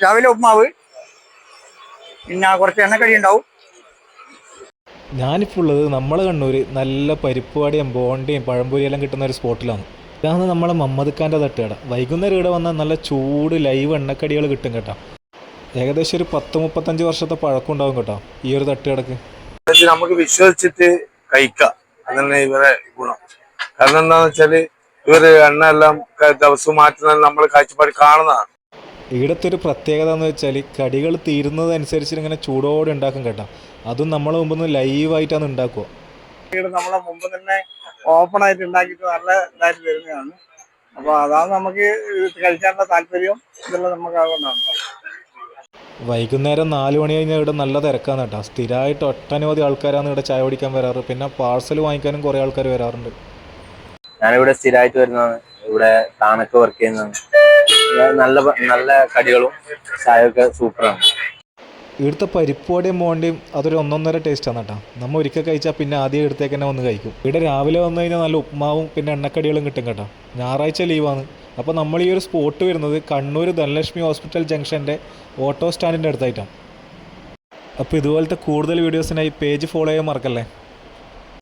രാവിലെ ഉപ്മാവ്, പിന്നെ കുറച്ച് എണ്ണക്കടി ഉണ്ടാവും. ഞാനിപ്പോൾ ഉള്ളത് നമ്മളെ കണ്ണൂർ നല്ല പരിപ്പുവടയും ബോണ്ടയും പഴംപൊരിയെല്ലാം കിട്ടുന്ന ഒരു സ്പോട്ടിലാണ്. ഇതാണ് നമ്മളെ മമ്മദ് ഖാൻ്റെ തട്ടുകട. വൈകുന്നേരം ഇവിടെ വന്നാൽ നല്ല ചൂട് ലൈവ് എണ്ണക്കടികൾ കിട്ടും കേട്ടോ. ഏകദേശം ഒരു 10-35 വർഷത്തെ പഴക്കം ഉണ്ടാവും കേട്ടോ ഈ ഒരു തട്ടുകടക്ക്. നമുക്ക് വിശ്വസിച്ചിട്ട് കഴിക്കാം, അതന്നെ ഇവരെ ഗുണം. കാരണം എന്താന്ന് വെച്ചാല് ഇവര് എണ്ണ എല്ലാം ദിവസവും മാറ്റുന്നത് നമ്മൾ കാഴ്ചപ്പാട് കാണുന്നതാണ്. ഇവിടുത്തെ ഒരു പ്രത്യേകത എന്ന് വെച്ചാൽ കടികൾ തീരുന്നതനുസരിച്ച് ഇങ്ങനെ ചൂടോടെ ഉണ്ടാക്കും കേട്ടോ. അതും നമ്മളെ മുമ്പ് നിന്ന് ലൈവായിട്ടാണ് ഉണ്ടാക്കുക. നമ്മളെ മുമ്പ് തന്നെ ഓപ്പൺ ആയിട്ട് ഉണ്ടാക്കിയിട്ട് നല്ല ഇതായിട്ട് വരുന്നതാണ്. അപ്പൊ അതാണ് നമുക്ക് കഴിക്കാനുള്ള താല്പര്യം ഇതെല്ലാം നമുക്ക് അതുകൊണ്ടാണ്. വൈകുന്നേരം 4 മണി കഴിഞ്ഞാൽ ഇവിടെ നല്ല തിരക്കാണ് കേട്ടോ. സ്ഥിരമായിട്ട് ഒട്ടനവധി ആൾക്കാരാണ് ഇവിടെ ചായ കുടിക്കാൻ വരാറ്. പിന്നെ പാഴ്സൽ വാങ്ങിക്കാനും കുറേ ആൾക്കാർ വരാറുണ്ട്. ഞാനിവിടെ സ്ഥിരമായിട്ട് വരുന്നതാണ്. ഇവിടെ താനൊക്കെ വർക്ക് ചെയ്യുന്നതാണ്. നല്ല നല്ല കടികളും ചായയൊക്കെ സൂപ്പറാണ്. ഇവിടുത്തെ പരിപ്പോടെയും മോണ്ടയും അതൊരു ഒന്നൊന്നര ടേസ്റ്റാണ് കേട്ടോ. നമ്മൾ ഒരിക്കൽ കഴിച്ചാൽ പിന്നെ ആദ്യം ഇടത്തേക്ക് തന്നെ വന്ന് കഴിക്കും. ഇവിടെ രാവിലെ വന്നു കഴിഞ്ഞാൽ നല്ല ഉപ്മാവും പിന്നെ എണ്ണക്കടികളും കിട്ടും കേട്ടോ. ഞായറാഴ്ച ലീവാണ്. അപ്പോൾ നമ്മൾ ഈ ഒരു സ്പോട്ട് വരുന്നത് കണ്ണൂർ ധനലക്ഷ്മി ഹോസ്പിറ്റൽ ജംഗ്ഷൻ്റെ ഓട്ടോ സ്റ്റാൻഡിൻ്റെ അടുത്തായിട്ടാണ്. അപ്പോൾ ഇതുപോലത്തെ കൂടുതൽ വീഡിയോസിനായി പേജ് ഫോളോ ചെയ്യാൻ മറക്കല്ലേ.